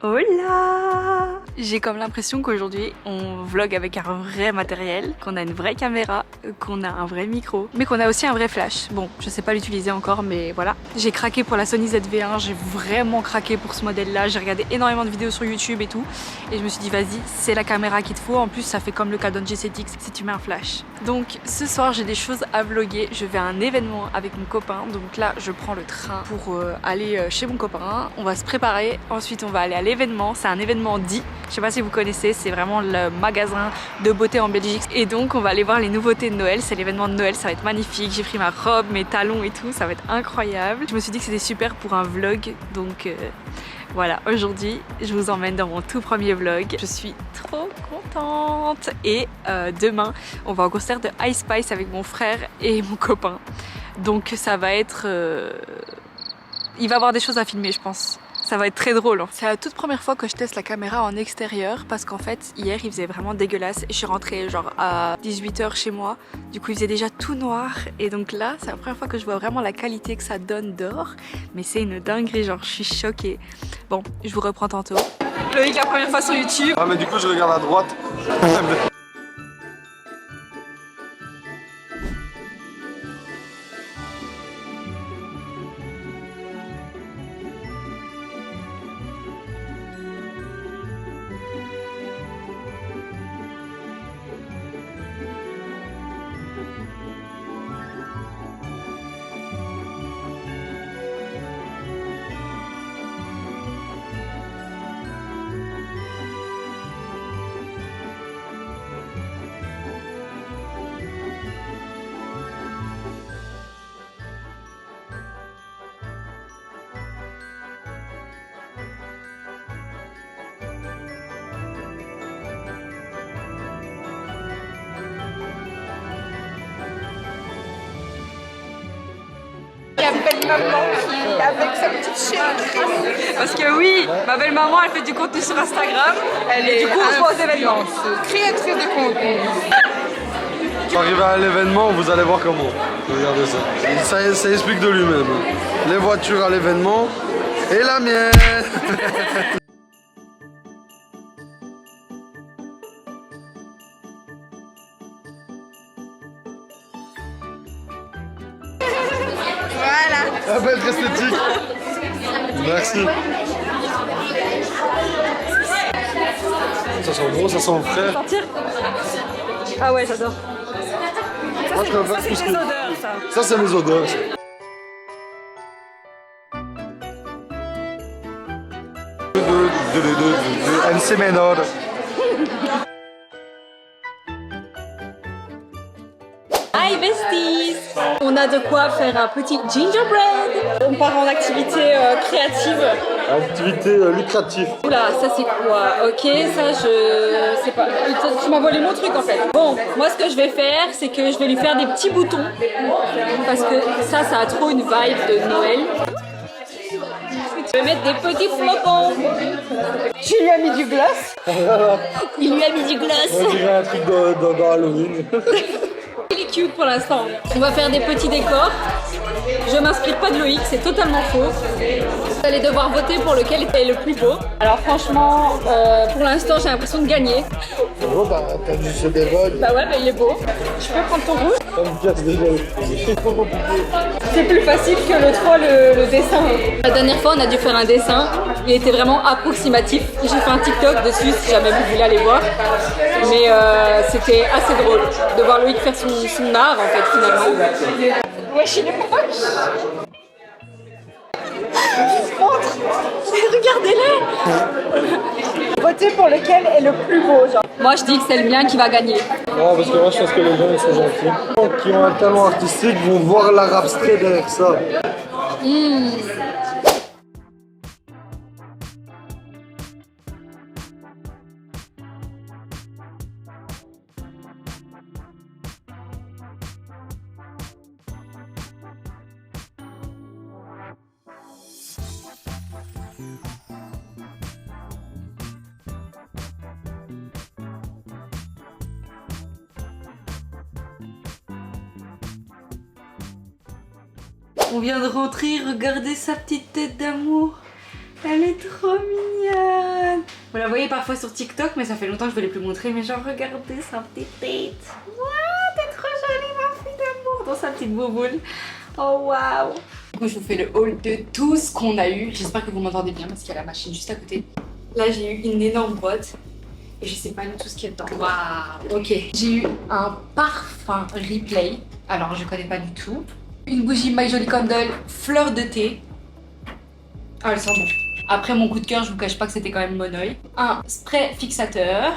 Hola! J'ai comme l'impression qu'aujourd'hui on vlog avec un vrai matériel, qu'on a une vraie caméra, qu'on a un vrai micro, mais qu'on a aussi un vrai flash. Bon, je sais pas l'utiliser encore, mais voilà. J'ai craqué pour la Sony ZV-1, j'ai vraiment craqué pour ce modèle-là. J'ai regardé énormément de vidéos sur YouTube et tout, et je me suis dit vas-y, c'est la caméra qu'il te faut. En plus, ça fait comme le Canon G7X si tu mets un flash. Donc ce soir, j'ai des choses à vlogger. Je vais à un événement avec mon copain, donc là, je prends le train pour aller chez mon copain. On va se préparer, ensuite on va aller à l'événement. C'est un événement dit. Je sais pas si vous connaissez, c'est vraiment le magasin de beauté en Belgique. Et donc on va aller voir les nouveautés de Noël. C'est l'événement de Noël, ça va être magnifique. J'ai pris ma robe, mes talons et tout, ça va être incroyable. Je me suis dit que c'était super pour un vlog. Donc voilà, aujourd'hui je vous emmène dans mon tout premier vlog. Je suis trop contente. Et demain on va au concert de Ice Spice avec mon frère et mon copain. Donc ça va être... il va y avoir des choses à filmer je pense. Ça va être très drôle. C'est la toute première fois que je teste la caméra en extérieur parce qu'en fait hier il faisait vraiment dégueulasse et je suis rentrée genre à 18 h chez moi. Du coup il faisait déjà tout noir et donc là c'est la première fois que je vois vraiment la qualité que ça donne dehors. Mais c'est une dinguerie, genre je suis choquée. Bon, je vous reprends tantôt. Loïc, la première fois sur YouTube. Ah mais du coup je regarde à droite. Belle-maman qui est avec sa petite chérie. Parce que oui, ma belle maman elle fait du contenu sur Instagram. Et du coup on se voit aux événements. Créatrice de contenu. Arrivé à l'événement, vous allez voir comment. Regardez ça. Ça explique de lui-même. Les voitures à l'événement et la mienne. Voilà. Ah belle esthétique. Merci. Ça sent bon, ça sent frais. Sortir. Ah ouais, j'adore. Moi, je préfère C'est tout ce mes que- odeurs ça. Ça c'est mes odeurs. Ça. MC Menor. Hi besties! On a de quoi faire un petit gingerbread. On part en activité créative. Activité lucrative. Oula, ça c'est quoi? Ok, ça je sais pas. Tu m'as volé mon truc en fait. Bon, moi ce que je vais faire, c'est que je vais lui faire des petits boutons. Parce que ça a trop une vibe de Noël. Je vais mettre des petits flocons. Je lui ai mis du gloss. Il lui a mis du gloss. On dirait un truc dans Halloween. Il est cute pour l'instant. On va faire des petits décors. Je m'inspire pas de Loïc, c'est totalement faux. Vous allez devoir voter pour lequel est le plus beau. Alors franchement, pour l'instant j'ai l'impression de gagner. C'est bon, t'as du CB-Roll. Bah ouais, bah il est beau. Je peux prendre ton rouge? Ça me casse déjà. C'est trop compliqué. C'est plus facile que l'autre fois le dessin. La dernière fois on a dû faire un dessin. Il était vraiment approximatif. J'ai fait un TikTok dessus si jamais vous voulez aller voir. Mais c'était assez drôle de voir Loïc faire son art en fait finalement. Wesh, il est proche. Montre. Regardez-le. Votez pour lequel est le plus beau genre. Moi je dis que c'est le mien qui va gagner. Non, parce que moi je pense que les gens ils sont gentils. Les gens qui ont un talent artistique vont voir l'art abstrait derrière ça. On vient de rentrer, regardez sa petite tête d'amour. Elle est trop mignonne. Vous la voyez parfois sur TikTok, mais ça fait longtemps que je ne l'ai plus montrer. Mais genre, regardez sa petite tête. Waouh, t'es trop jolie, ma fille d'amour, dans sa petite bouboule. Oh waouh. Du coup, je vous fais le haul de tout ce qu'on a eu. J'espère que vous m'entendez bien parce qu'il y a la machine juste à côté. Là, j'ai eu une énorme boîte. Et je sais pas du tout ce qu'il y a dedans. Waouh. Ok. J'ai eu un parfum Replay. Alors, je connais pas du tout. Une bougie My Jolly Candle fleur de thé. Ah, elle sent bon. Après mon coup de cœur, je vous cache pas que c'était quand même Monoï. Un spray fixateur.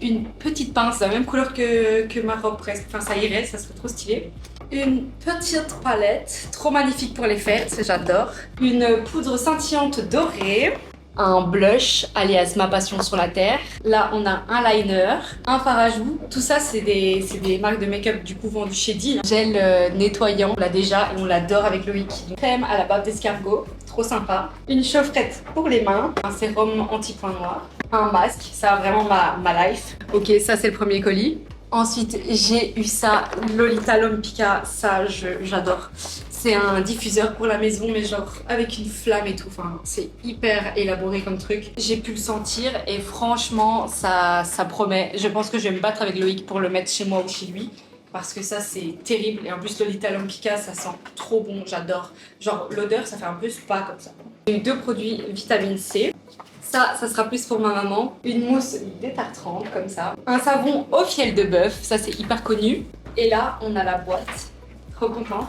Une petite pince, la même couleur que ma robe presque. Enfin, ça irait, ça serait trop stylé. Une petite palette, trop magnifique pour les fêtes, j'adore. Une poudre scintillante dorée. Un blush alias ma passion sur la terre. Là on a un liner, un fard à joues. Tout ça c'est des marques de make-up du coup vendues chez Deal. Gel nettoyant, on l'a déjà et on l'adore avec Loïc. Donc, crème à la bave d'escargot, trop sympa. Une chaufferette pour les mains, un sérum anti-point noir, un masque, ça a vraiment ma life. Ok, ça c'est le premier colis. Ensuite j'ai eu ça, Lolita Lompica, ça j'adore. C'est un diffuseur pour la maison, mais genre avec une flamme et tout. Enfin, c'est hyper élaboré comme truc. J'ai pu le sentir et franchement, ça promet. Je pense que je vais me battre avec Loïc pour le mettre chez moi ou chez lui. Parce que ça, c'est terrible. Et en plus, Lolita Lompica, ça sent trop bon. J'adore. Genre, l'odeur, ça fait un peu spa comme ça. J'ai eu 2 produits vitamine C. Ça sera plus pour ma maman. Une mousse détartrante, comme ça. Un savon au fiel de bœuf. Ça, c'est hyper connu. Et là, on a la boîte. Trop contente.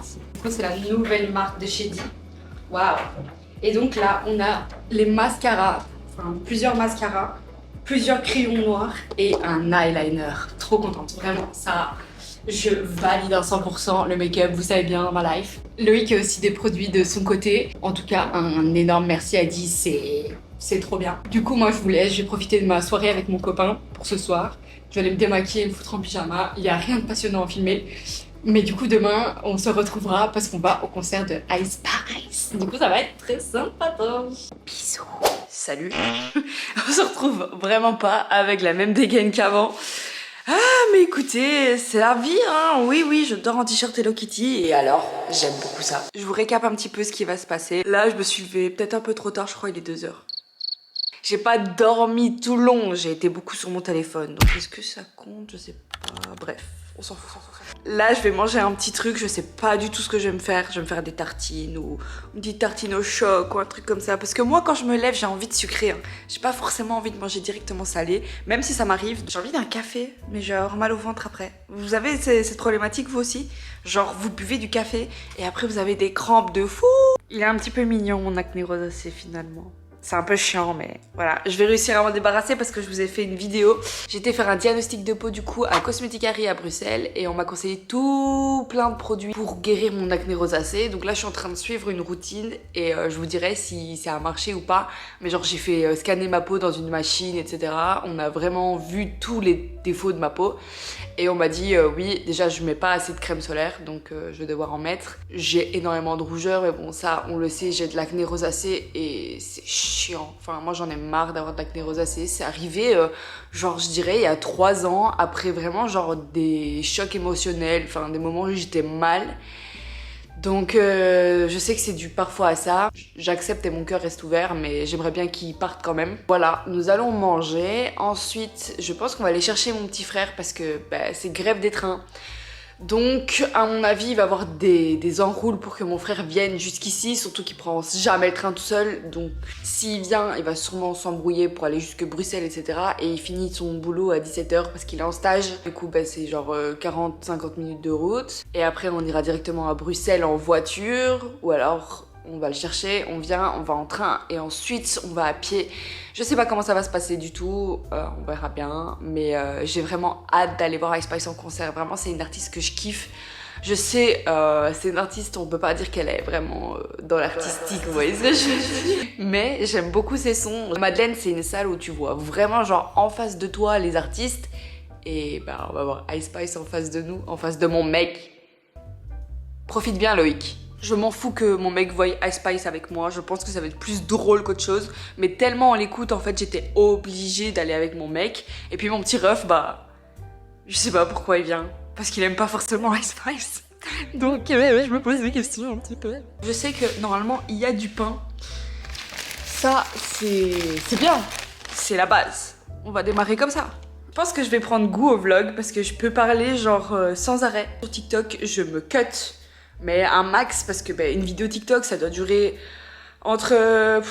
C'est la nouvelle marque de chez Di. Waouh. Et donc là, on a les mascaras. Enfin, plusieurs mascaras. Plusieurs crayons noirs. Et un eyeliner. Trop contente. Vraiment, ça... Je valide à 100% le make-up, vous savez bien, ma life. Loïc a aussi des produits de son côté. En tout cas, un énorme merci à Di, c'est trop bien. Du coup, moi, je vous laisse. Je vais profiter de ma soirée avec mon copain pour ce soir. Je vais aller me démaquiller et me foutre en pyjama. Il n'y a rien de passionnant à filmer. Mais du coup, demain, on se retrouvera parce qu'on va au concert de Ice Spice. Du coup, ça va être très sympatoche. Bisous. Salut. On se retrouve vraiment pas avec la même dégaine qu'avant. Ah, mais écoutez, c'est la vie, hein. Oui, je dors en t-shirt Hello Kitty et alors, j'aime beaucoup ça. Je vous récap un petit peu ce qui va se passer. Là, je me suis levée peut-être un peu trop tard, je crois il est 2h. J'ai pas dormi tout le long, j'ai été beaucoup sur mon téléphone. Donc est-ce que ça compte? Je sais pas. Bref, on s'en fout. Là, je vais manger un petit truc, je sais pas du tout ce que je vais me faire. Je vais me faire des tartines ou une petite tartine au choc ou un truc comme ça. Parce que moi, quand je me lève, j'ai envie de sucrer. Hein. J'ai pas forcément envie de manger directement salé, même si ça m'arrive. J'ai envie d'un café, mais genre mal au ventre après. Vous avez cette problématique, vous aussi? Genre, vous buvez du café et après, vous avez des crampes de fou. Il est un petit peu mignon, mon acné rosacée, finalement. C'est un peu chiant, mais voilà. Je vais réussir à m'en débarrasser parce que je vous ai fait une vidéo. J'ai été faire un diagnostic de peau du coup à Cosmeticary à Bruxelles et on m'a conseillé tout plein de produits pour guérir mon acné rosacée. Donc là, je suis en train de suivre une routine et je vous dirai si ça a marché ou pas. Mais genre, j'ai fait scanner ma peau dans une machine, etc. On a vraiment vu tous les défauts de ma peau. Et on m'a dit oui, déjà je mets pas assez de crème solaire, donc je vais devoir en mettre. J'ai énormément de rougeur, mais bon ça on le sait, j'ai de l'acné rosacée et c'est chiant. Enfin moi j'en ai marre d'avoir de l'acné rosacée. C'est arrivé genre je dirais il y a 3 ans, après vraiment genre des chocs émotionnels, enfin des moments où j'étais mal. Donc je sais que c'est dû parfois à ça. J'accepte et mon cœur reste ouvert, mais j'aimerais bien qu'il parte quand même. Voilà, nous allons manger. Ensuite, je pense qu'on va aller chercher mon petit frère parce que c'est grève des trains. Donc à mon avis il va y avoir des enroules pour que mon frère vienne jusqu'ici, surtout qu'il prend jamais le train tout seul. Donc s'il vient il va sûrement s'embrouiller pour aller jusque Bruxelles, etc. Et il finit son boulot à 17h parce qu'il est en stage. Du coup c'est genre 40-50 minutes de route. Et après on ira directement à Bruxelles en voiture ou alors on va le chercher, on vient, on va en train et ensuite on va à pied. Je sais pas comment ça va se passer du tout, on verra bien, mais j'ai vraiment hâte d'aller voir Ice Spice en concert. Vraiment, c'est une artiste que je kiffe. Je sais, c'est une artiste, on peut pas dire qu'elle est vraiment dans l'artistique, vous voyez ce que je veux dire. Mais j'aime beaucoup ses sons. Madeleine, c'est une salle où tu vois vraiment genre en face de toi les artistes et on va voir Ice Spice en face de nous, en face de mon mec. Profite bien Loïc. Je m'en fous que mon mec voie Ice Spice avec moi, je pense que ça va être plus drôle qu'autre chose. Mais tellement on l'écoute, en fait, j'étais obligée d'aller avec mon mec. Et puis mon petit ref, je sais pas pourquoi il vient. Parce qu'il aime pas forcément Ice Spice. Donc je me pose des questions un petit peu. Je sais que normalement, il y a du pain. ça c'est bien. C'est la base. On va démarrer comme ça. Je pense que je vais prendre goût au vlog parce que je peux parler genre sans arrêt. Sur TikTok, je me cut, mais un max parce que une vidéo TikTok, ça doit durer entre 1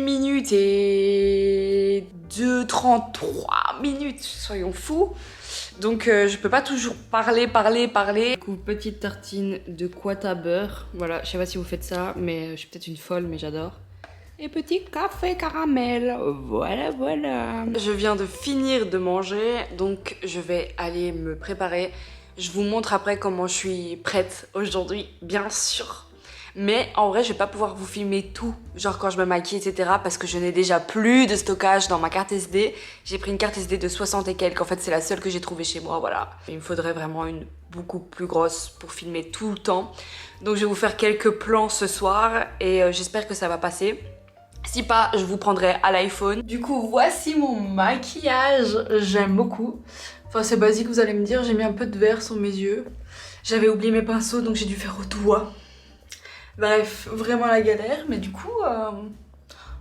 minute et 2,33 minutes, soyons fous. Donc je peux pas toujours parler. Du coup, petite tartine de quata beurre. Voilà, je sais pas si vous faites ça, mais je suis peut-être une folle, mais j'adore. Et petit café caramel, voilà. Je viens de finir de manger, donc je vais aller me préparer. Je vous montre après comment je suis prête aujourd'hui, bien sûr. Mais en vrai, je vais pas pouvoir vous filmer tout, genre quand je me maquille, etc. Parce que je n'ai déjà plus de stockage dans ma carte SD. J'ai pris une carte SD de 60 et quelques, en fait c'est la seule que j'ai trouvée chez moi, voilà. Il me faudrait vraiment une beaucoup plus grosse pour filmer tout le temps. Donc je vais vous faire quelques plans ce soir et j'espère que ça va passer. Si pas, je vous prendrai à l'iPhone. Du coup, voici mon maquillage. J'aime beaucoup. Enfin, c'est basique, vous allez me dire. J'ai mis un peu de vert sur mes yeux. J'avais oublié mes pinceaux, donc j'ai dû faire au doigt. Bref, vraiment la galère. Mais du coup,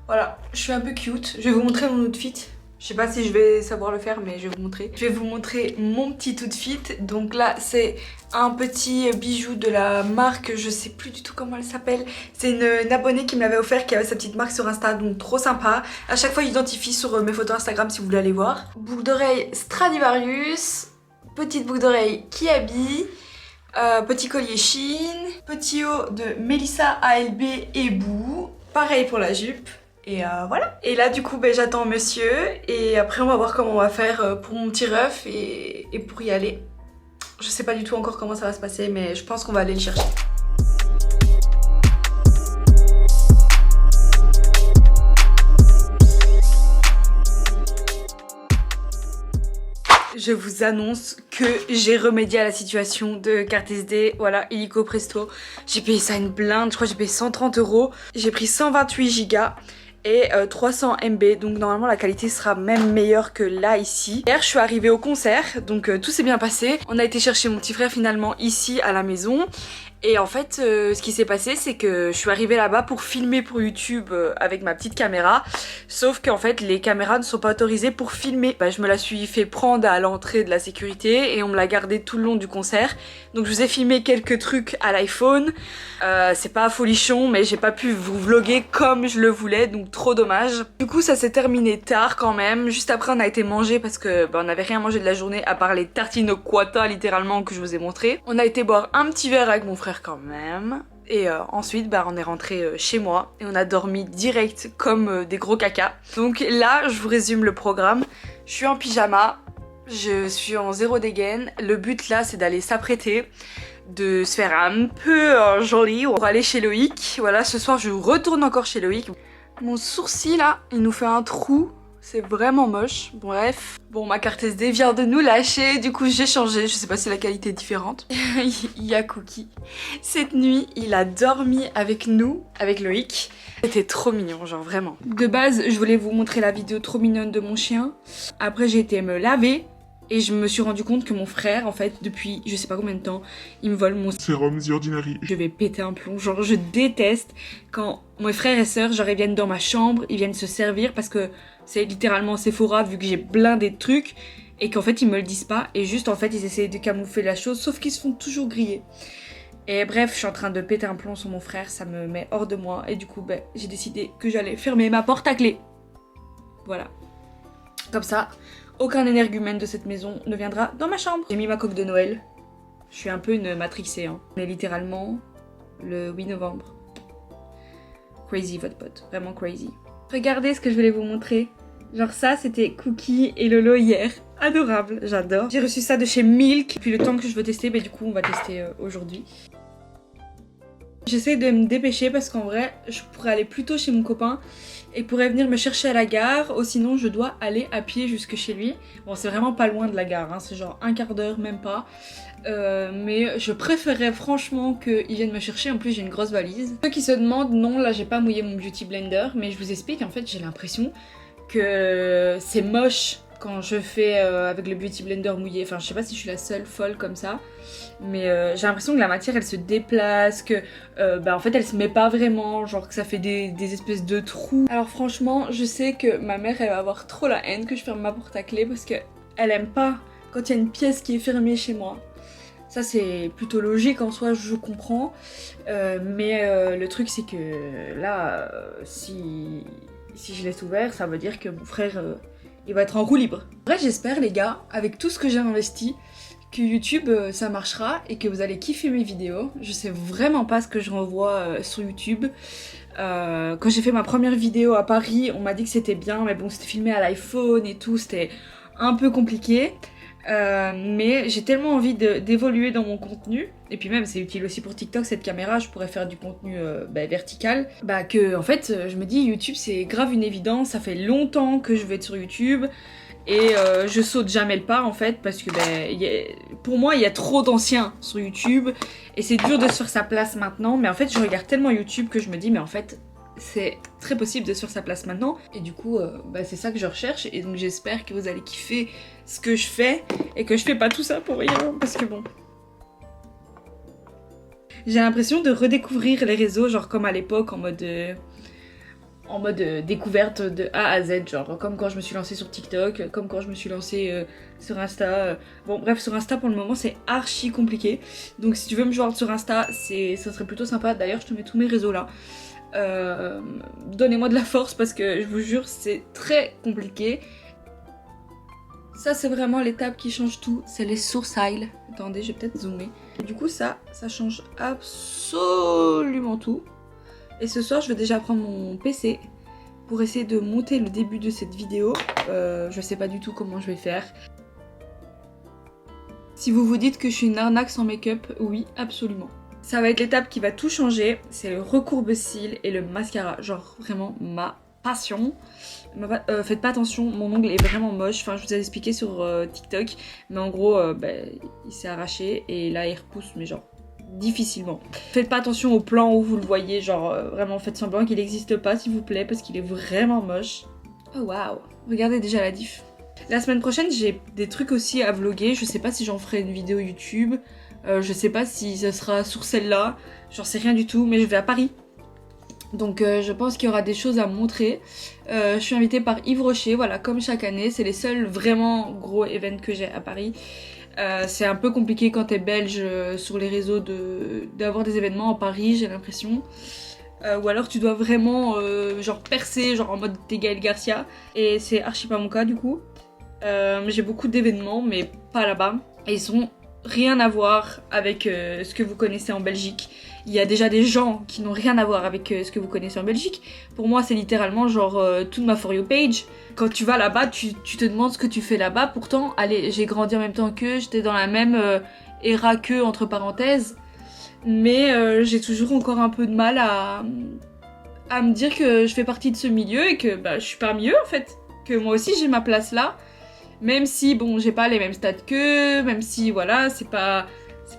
voilà, je suis un peu cute. Je vais vous montrer mon outfit. Je sais pas si je vais savoir le faire, mais je vais vous montrer. Je vais vous montrer mon petit outfit. Donc là, c'est un petit bijou de la marque, je sais plus du tout comment elle s'appelle. C'est une abonnée qui me l'avait offert, qui avait sa petite marque sur Insta, donc trop sympa. À chaque fois, j'identifie sur mes photos Instagram si vous voulez aller voir. Boucle d'oreille Stradivarius, petite boucle d'oreille Kiabi, petit collier Shein, petit haut de Melissa ALB et Boo. Pareil pour la jupe. Et voilà. Et là du coup j'attends monsieur et après on va voir comment on va faire pour mon petit ref et pour y aller. Je sais pas du tout encore comment ça va se passer mais je pense qu'on va aller le chercher. Je vous annonce que j'ai remédié à la situation de carte SD, voilà, illico presto. J'ai payé ça une blinde, je crois que j'ai payé 130 €. J'ai pris 128 Go. Et 300 MB, donc normalement la qualité sera même meilleure que là ici. Hier je suis arrivée au concert, donc tout s'est bien passé. On a été chercher mon petit frère finalement ici à la maison. Et en fait ce qui s'est passé c'est que je suis arrivée là-bas pour filmer pour YouTube avec ma petite caméra. Sauf qu'en fait les caméras ne sont pas autorisées pour filmer. Je me la suis fait prendre à l'entrée de la sécurité et on me l'a gardée tout le long du concert. Donc je vous ai filmé quelques trucs à l'iPhone. C'est pas folichon mais j'ai pas pu vous vlogger comme je le voulais, donc trop dommage. Du coup ça s'est terminé tard quand même. Juste après on a été manger parce que on n'avait rien mangé de la journée à part les tartines au quata littéralement que je vous ai montré. On a été boire un petit verre avec mon frère quand même. Et ensuite on est rentré chez moi et on a dormi direct comme des gros caca. Donc là je vous résume le programme. Je suis en pyjama, je suis en zéro dégaine. Le but là c'est d'aller s'apprêter, de se faire un peu joli pour aller chez Loïc. Voilà, ce soir je retourne encore chez Loïc. Mon sourcil là il nous fait un trou. C'est vraiment moche, bref. Bon, ma carte SD vient de nous lâcher, du coup j'ai changé, je sais pas si la qualité est différente. Il y a Cookie. Cette nuit, il a dormi avec nous, avec Loïc. C'était trop mignon, genre vraiment. De base, je voulais vous montrer la vidéo trop mignonne de mon chien. Après, j'ai été me laver. Et je me suis rendu compte que mon frère, en fait, depuis je sais pas combien de temps, il me vole mon sérum The Ordinary. Je vais péter un plomb, genre je déteste quand mes frères et sœurs, genre ils viennent dans ma chambre, ils viennent se servir parce que c'est littéralement Sephora vu que j'ai blindé de trucs et qu'en fait ils me le disent pas et juste en fait ils essayent de camoufler la chose sauf qu'ils se font toujours griller. Et bref, je suis en train de péter un plomb sur mon frère, ça me met hors de moi et du coup j'ai décidé que j'allais fermer ma porte à clé. Voilà. Comme ça, aucun énergumène de cette maison ne viendra dans ma chambre. J'ai mis ma coque de Noël. Je suis un peu une matrixée, hein. On est littéralement le 8 novembre. Crazy votre pote, vraiment crazy. Regardez ce que je voulais vous montrer. Genre ça, c'était Cookie et Lolo hier. Adorable, j'adore. J'ai reçu ça de chez Milk. Puis le temps que je veux tester, du coup on va tester aujourd'hui. J'essaie de me dépêcher parce qu'en vrai, je pourrais aller plus tôt chez mon copain et pourrait venir me chercher à la gare, ou sinon je dois aller à pied jusque chez lui. Bon, c'est vraiment pas loin de la gare, hein, c'est genre un quart d'heure, même pas. Mais je préférerais franchement qu'il vienne me chercher, en plus j'ai une grosse valise. Ceux qui se demandent, non, là j'ai pas mouillé mon beauty blender, mais je vous explique, en fait j'ai l'impression que c'est moche quand je fais avec le Beauty Blender mouillé. Enfin, je sais pas si je suis la seule folle comme ça, mais j'ai l'impression que la matière elle se déplace, que en fait elle se met pas vraiment, genre que ça fait des espèces de trous. Alors franchement, je sais que ma mère elle va avoir trop la haine que je ferme ma porte à clé parce que elle aime pas quand il y a une pièce qui est fermée chez moi. Ça c'est plutôt logique en soi, je comprends, mais le truc c'est que là, si je laisse ouvert, ça veut dire que mon frère il va être en roue libre. En vrai, j'espère les gars, avec tout ce que j'ai investi, que YouTube ça marchera et que vous allez kiffer mes vidéos. Je sais vraiment pas ce que je revois sur YouTube. Quand j'ai fait ma première vidéo à Paris, on m'a dit que c'était bien, mais bon, c'était filmé à l'iPhone et tout, c'était un peu compliqué. Mais j'ai tellement envie d'évoluer dans mon contenu, et puis même c'est utile aussi pour TikTok cette caméra, je pourrais faire du contenu vertical, que en fait je me dis YouTube c'est grave une évidence, ça fait longtemps que je vais être sur YouTube et je saute jamais le pas en fait parce que pour moi il y a trop d'anciens sur YouTube et c'est dur de se faire sa place maintenant, mais en fait je regarde tellement YouTube que je me dis mais en fait c'est très possible de se faire sa place maintenant et du coup c'est ça que je recherche et donc j'espère que vous allez kiffer ce que je fais et que je fais pas tout ça pour rien parce que bon, j'ai l'impression de redécouvrir les réseaux genre comme à l'époque en mode découverte de A à Z, genre comme quand je me suis lancée sur TikTok, comme quand je me suis lancée sur Insta. Bon bref, sur Insta pour le moment c'est archi compliqué, donc si tu veux me joindre sur Insta ça serait plutôt sympa. D'ailleurs je te mets tous mes réseaux là. Donnez-moi de la force parce que je vous jure c'est très compliqué. Ça c'est vraiment l'étape qui change tout, c'est les sourcils. Attendez, je vais peut-être zoomer. Du coup ça change absolument tout. Et ce soir je vais déjà prendre mon PC pour essayer de monter le début de cette vidéo. Je sais pas du tout comment je vais faire. Si vous vous dites que je suis une arnaque sans make-up, oui, absolument. Ça va être l'étape qui va tout changer, c'est le recourbe-cils et le mascara, genre vraiment ma passion. Faites pas attention, mon ongle est vraiment moche, enfin je vous ai expliqué sur TikTok, mais en gros il s'est arraché et là il repousse mais genre difficilement. Faites pas attention au plan où vous le voyez, genre vraiment faites semblant qu'il n'existe pas s'il vous plaît parce qu'il est vraiment moche. Oh waouh, regardez déjà la diff. La semaine prochaine j'ai des trucs aussi à vlogger, je sais pas si j'en ferai une vidéo YouTube. Je sais pas si ce sera sur celle-là, j'en sais rien du tout, mais je vais à Paris. Donc je pense qu'il y aura des choses à montrer. Je suis invitée par Yves Rocher, voilà, comme chaque année. C'est les seuls vraiment gros événements que j'ai à Paris. C'est un peu compliqué quand t'es belge sur les réseaux d'avoir des événements à Paris, j'ai l'impression. Ou alors tu dois vraiment genre percer, genre en mode t'es Gaël Garcia. Et c'est archi pas mon cas du coup. J'ai beaucoup d'événements, mais pas là-bas. Et ils sont rien à voir avec ce que vous connaissez en Belgique. Il y a déjà des gens qui n'ont rien à voir avec ce que vous connaissez en Belgique. Pour moi c'est littéralement genre toute ma For You page. Quand tu vas là-bas tu te demandes ce que tu fais là-bas. Pourtant allez, j'ai grandi en même temps qu'eux, j'étais dans la même era qu'eux entre parenthèses. Mais j'ai toujours encore un peu de mal à me dire que je fais partie de ce milieu et que je suis parmi eux en fait. Que moi aussi j'ai ma place là. Même si, bon, j'ai pas les mêmes stats qu'eux, même si, voilà, c'est pas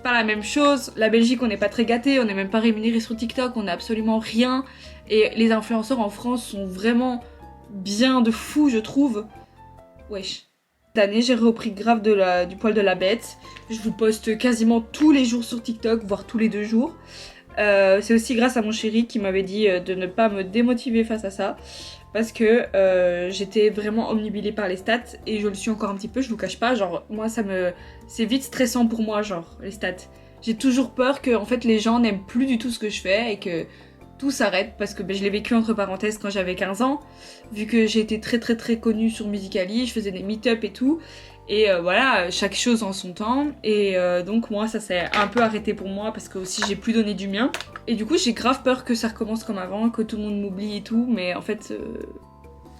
la même chose. La Belgique, on n'est pas très gâtés, on n'est même pas rémunérés sur TikTok, on n'a absolument rien. Et les influenceurs en France sont vraiment bien de fou, je trouve. Wesh. Cette année, j'ai repris grave du poil de la bête. Je vous poste quasiment tous les jours sur TikTok, voire tous les 2 jours. C'est aussi grâce à mon chéri qui m'avait dit de ne pas me démotiver face à ça. Parce que j'étais vraiment omnubilée par les stats et je le suis encore un petit peu, je vous cache pas, genre moi c'est vite stressant pour moi, genre les stats. J'ai toujours peur que en fait les gens n'aiment plus du tout ce que je fais et que tout s'arrête parce que je l'ai vécu entre parenthèses quand j'avais 15 ans, vu que j'ai été très connue sur Musical.ly, je faisais des meet-up et tout. Et voilà, chaque chose en son temps. Et donc moi ça s'est un peu arrêté pour moi parce que aussi j'ai plus donné du mien. Et du coup j'ai grave peur que ça recommence comme avant, que tout le monde m'oublie et tout. Mais en fait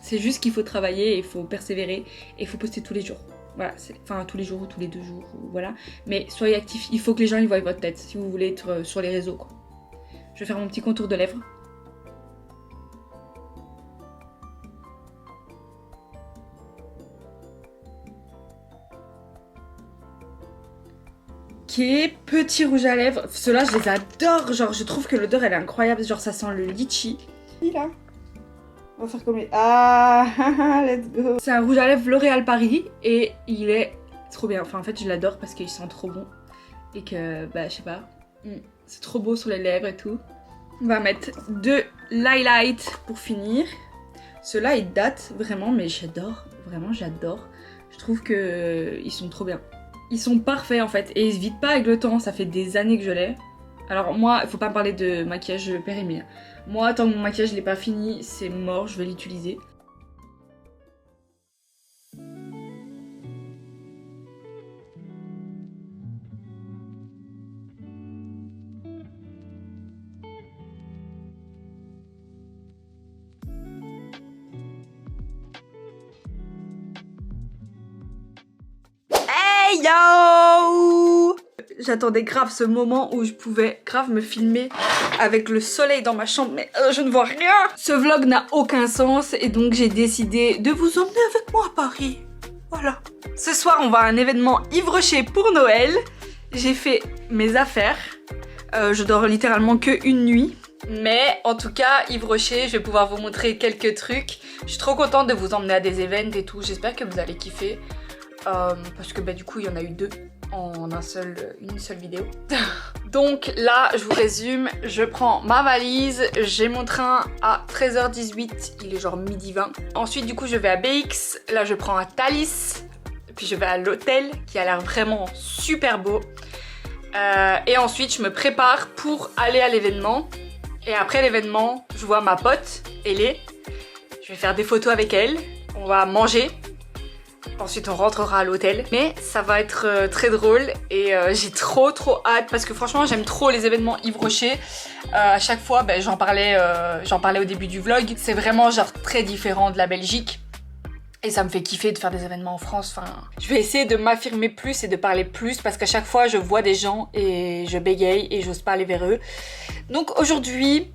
c'est juste qu'il faut travailler, il faut persévérer et il faut poster tous les jours. Voilà, enfin tous les jours ou tous les 2 jours, voilà. Mais soyez actifs, il faut que les gens y voient votre tête si vous voulez être sur les réseaux quoi. Je vais faire mon petit contour de lèvres. Ok, petit rouge à lèvres. Ceux-là, je les adore. Genre, je trouve que l'odeur, elle est incroyable. Genre, ça sent le litchi. Là. On va faire comme les... Ah, let's go. C'est un rouge à lèvres L'Oréal Paris et il est trop bien. Enfin, en fait, je l'adore parce qu'il sent trop bon. Et que, bah, je sais pas, c'est trop beau sur les lèvres et tout. On va mettre 2 l'highlight pour finir. Ceux-là, ils datent vraiment, mais j'adore. Vraiment, j'adore. Je trouve que ils sont trop bien. Ils sont parfaits, en fait. Et ils se vident pas avec le temps. Ça fait des années que je l'ai. Alors moi, il faut pas me parler de maquillage périmé. Moi, tant que mon maquillage n'est pas fini, c'est mort, je vais l'utiliser. Hey yo! J'attendais grave ce moment où je pouvais grave me filmer avec le soleil dans ma chambre, mais je ne vois rien. Ce vlog n'a aucun sens et donc j'ai décidé de vous emmener avec moi à Paris. Voilà. Ce soir, on va à un événement Yves Rocher pour Noël. J'ai fait mes affaires. Je dors littéralement que une nuit. Mais en tout cas, Yves Rocher, je vais pouvoir vous montrer quelques trucs. Je suis trop contente de vous emmener à des events et tout. J'espère que vous allez kiffer. Parce que bah, du coup, il y en a eu 2 en une seule vidéo. Donc là, je vous résume, je prends ma valise, j'ai mon train à 13h18, il est genre midi 20. Ensuite, du coup, je vais à BX, là je prends un Thalys, puis je vais à l'hôtel qui a l'air vraiment super beau. Et ensuite, je me prépare pour aller à l'événement. Et après l'événement, je vois ma pote, Elé. Je vais faire des photos avec elle, on va manger. Ensuite on rentrera à l'hôtel. Mais ça va être très drôle et j'ai trop hâte parce que franchement j'aime trop les événements Yves Rocher. À chaque fois ben, j'en parlais au début du vlog. C'est vraiment genre très différent de la Belgique. Et ça me fait kiffer de faire des événements en France. Enfin, je vais essayer de m'affirmer plus et de parler plus parce qu'à chaque fois je vois des gens et je bégaye et j'ose pas aller vers eux. Donc aujourd'hui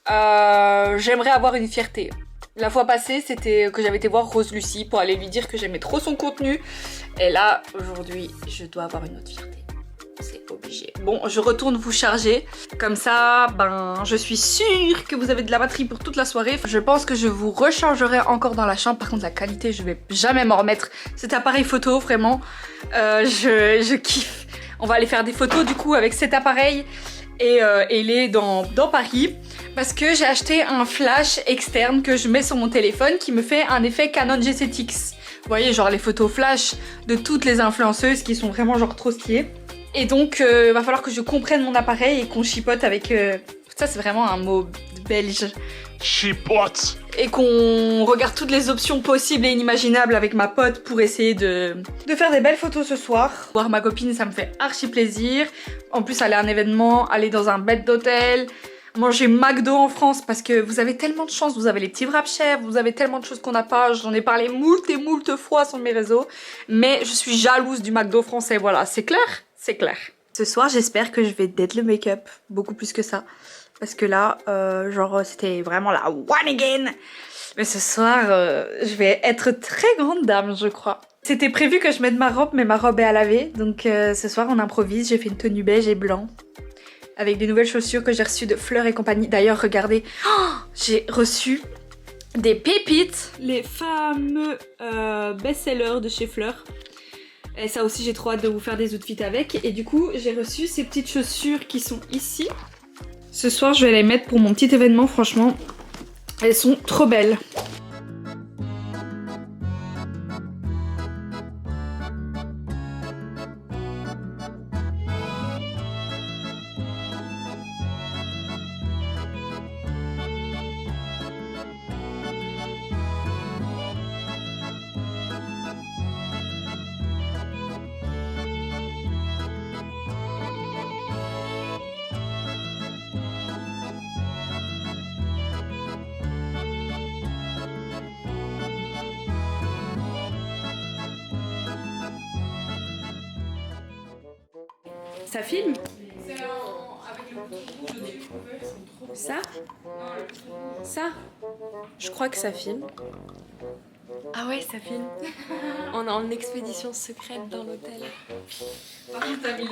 j'aimerais avoir une fierté. La fois passée, c'était que j'avais été voir Rose Lucie pour aller lui dire que j'aimais trop son contenu. Et là, aujourd'hui, je dois avoir une autre fierté. C'est obligé. Bon, je retourne vous charger. Comme ça, ben, je suis sûre que vous avez de la batterie pour toute la soirée. Je pense que je vous rechargerai encore dans la chambre. Par contre, la qualité, je vais jamais m'en remettre. Cet appareil photo, vraiment, je kiffe. On va aller faire des photos, du coup, avec cet appareil. Et il est dans Paris. Parce que j'ai acheté un flash externe que je mets sur mon téléphone qui me fait un effet Canon G7X. Vous voyez, genre les photos flash de toutes les influenceuses qui sont vraiment genre trop stylées. Et donc, va falloir que je comprenne mon appareil et qu'on chipote avec... Ça, c'est vraiment un mot belge. Chipote. Et qu'on regarde toutes les options possibles et inimaginables avec ma pote pour essayer de faire des belles photos ce soir. Voir ma copine, ça me fait archi plaisir. En plus, aller à un événement, aller dans un bed d'hôtel... Manger McDo en France parce que vous avez tellement de chance, vous avez les petits wraps chefs, vous avez tellement de choses qu'on n'a pas, j'en ai parlé moult et moult fois sur mes réseaux, mais je suis jalouse du McDo français, voilà, c'est clair? C'est clair. Ce soir, j'espère que je vais dead le make-up, beaucoup plus que ça, parce que là, genre, c'était vraiment la one again. Mais ce soir, je vais être très grande dame, je crois. C'était prévu que je mette ma robe, mais ma robe est à laver, donc ce soir, on improvise, j'ai fait une tenue beige et blanc. Avec des nouvelles chaussures que j'ai reçues de Fleur et compagnie. D'ailleurs, regardez, j'ai reçu des pépites. Les fameux best-sellers de chez Fleur. Et ça aussi, j'ai trop hâte de vous faire des outfits avec. Et du coup, j'ai reçu ces petites chaussures qui sont ici. Ce soir, je vais les mettre pour mon petit événement. Franchement, elles sont trop belles. Ça filme? C'est avec le bouton rouge au-dessus. Ça? Ça? Je crois que ça filme. Ah ouais, ça filme. On est en expédition secrète dans l'hôtel. Par contre, t'as mis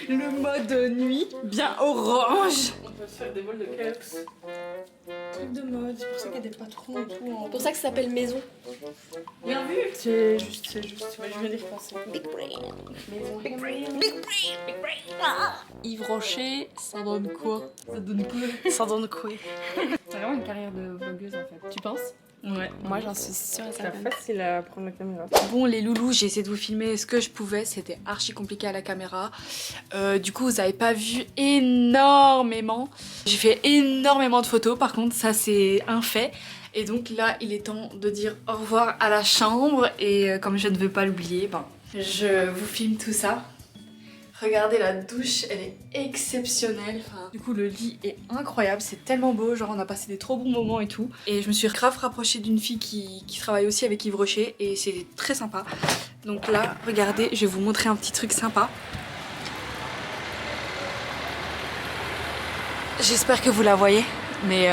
le mode nuit bien orange. On peut se faire des bols de caps. Truc de mode, c'est pour ça qu'il y a des patrons et tout. C'est pour ça que ça s'appelle maison. Bien vu. C'est juste. Ouais, je viens d'y repenser. Big brain. Maison. Big brain. Big brain. Big brain. Yves Rocher, ça donne quoi? Ça donne quoi? Ça donne quoi? C'est vraiment une carrière de vlogueuse en fait. Tu penses? Ouais, moi j'en suis sûre et C'est certaine. facile à prendre la caméra. Bon les loulous, j'ai essayé de vous filmer ce que je pouvais, c'était archi compliqué à la caméra. Du coup vous avez pas vu énormément. J'ai fait énormément de photos, par contre ça c'est un fait. Et donc là il est temps de dire au revoir à la chambre et comme je ne veux pas l'oublier, ben, je vous filme tout ça. Regardez la douche, elle est exceptionnelle. Enfin, du coup le lit est incroyable, c'est tellement beau, genre on a passé des trop bons moments et tout. Et je me suis grave rapprochée d'une fille qui travaille aussi avec Yves Rocher et c'est très sympa. Donc là, regardez, je vais vous montrer un petit truc sympa. J'espère que vous la voyez, mais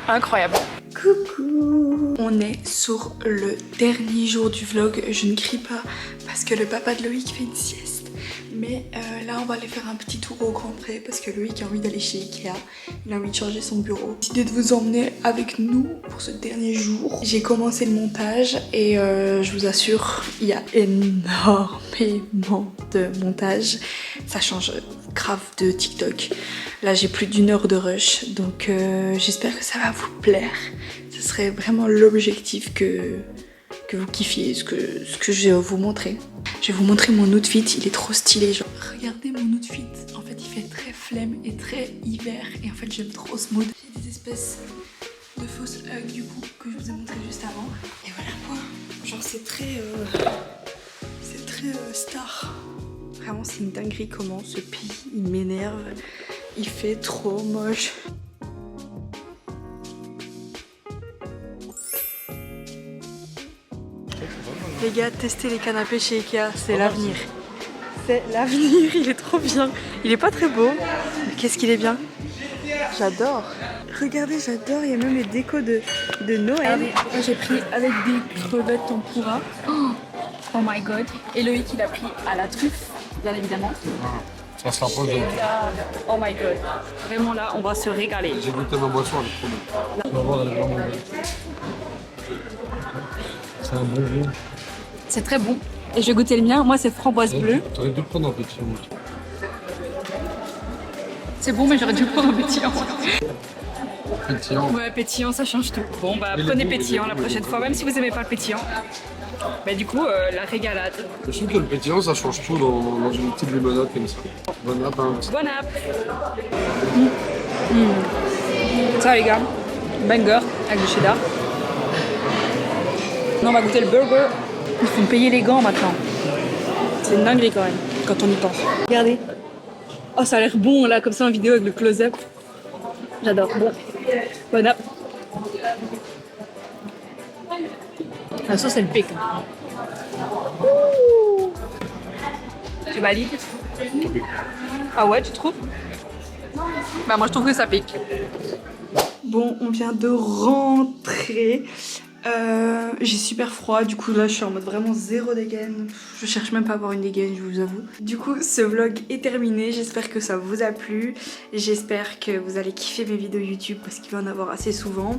incroyable. Coucou! On est sur le dernier jour du vlog, je ne crie pas parce que le papa de Loïc fait une sieste. Mais là on va aller faire un petit tour au Grand Pré parce que Loïc a envie d'aller chez Ikea. Il a envie de changer son bureau. J'ai décidé de vous emmener avec nous pour ce dernier jour. J'ai commencé le montage et je vous assure, il y a énormément de montage. Ça change grave de TikTok. Là j'ai plus d'1 heure de rush donc j'espère que ça va vous plaire. Ce serait vraiment l'objectif que vous kiffiez ce que je vais vous montrer. Je vais vous montrer mon outfit, il est trop stylé genre. Regardez mon outfit, en fait il fait très flemme et très hiver et en fait j'aime trop ce mood. J'ai des espèces de fausses hugs du coup que je vous ai montré juste avant. Et voilà quoi, genre c'est très star. Vraiment c'est une dinguerie comment ce pays il m'énerve, il fait trop moche. Les gars, testez les canapés chez Ikea, c'est l'avenir. C'est l'avenir, il est trop bien. Il est pas très beau, mais qu'est-ce qu'il est bien. J'adore. Regardez, j'adore, il y a même les décos de Noël. Moi j'ai pris avec des crevettes tempura. Oh my god. Et Loïc il a pris à la truffe, bien évidemment. Ça se rapproche de... Oh my god. Vraiment là, on va se régaler. J'ai goûté ma boisson, elle est trop bonne. Tu vas voir, elle est vraiment bonne. C'est un bon goût. C'est très bon. Et je vais goûter le mien, moi c'est framboise bleue. T'aurais dû le prendre en petit. C'est bon mais j'aurais dû le prendre en pétillant. Pétillant. Ouais, pétillant ça change tout. Bon bah prenez pétillant la prochaine fois, même si vous aimez pas le pétillant. Bah du coup, la régalade. Je trouve que le pétillant ça change tout dans une petite limonade comme ça. Bon app, hein. Bon app. Ça les gars, banger avec du cheddar. Non, on va goûter le burger. Ils font payer les gants maintenant. C'est une dinguerie quand même, quand on y pense. Regardez. Oh, ça a l'air bon là, comme ça en vidéo avec le close-up. J'adore. Bon. Bon app. La sauce, elle pique. Ouh. Tu valides? Ah ouais, tu trouves? Bah moi je trouve que ça pique. Bon, on vient de rentrer. J'ai super froid, du coup là je suis en mode vraiment zéro dégaine. Je cherche même pas à avoir une dégaine, je vous avoue. Du coup ce vlog est terminé, j'espère que ça vous a plu. J'espère que vous allez kiffer mes vidéos YouTube parce qu'il va en avoir assez souvent.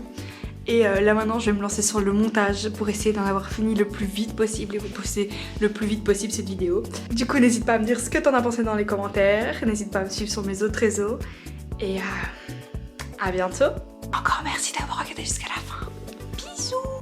Et là maintenant je vais me lancer sur le montage pour essayer d'en avoir fini le plus vite possible et vous poster le plus vite possible cette vidéo. Du coup n'hésite pas à me dire ce que t'en as pensé dans les commentaires, n'hésite pas à me suivre sur mes autres réseaux. Et à bientôt. Encore merci d'avoir regardé jusqu'à la fin. Bisous.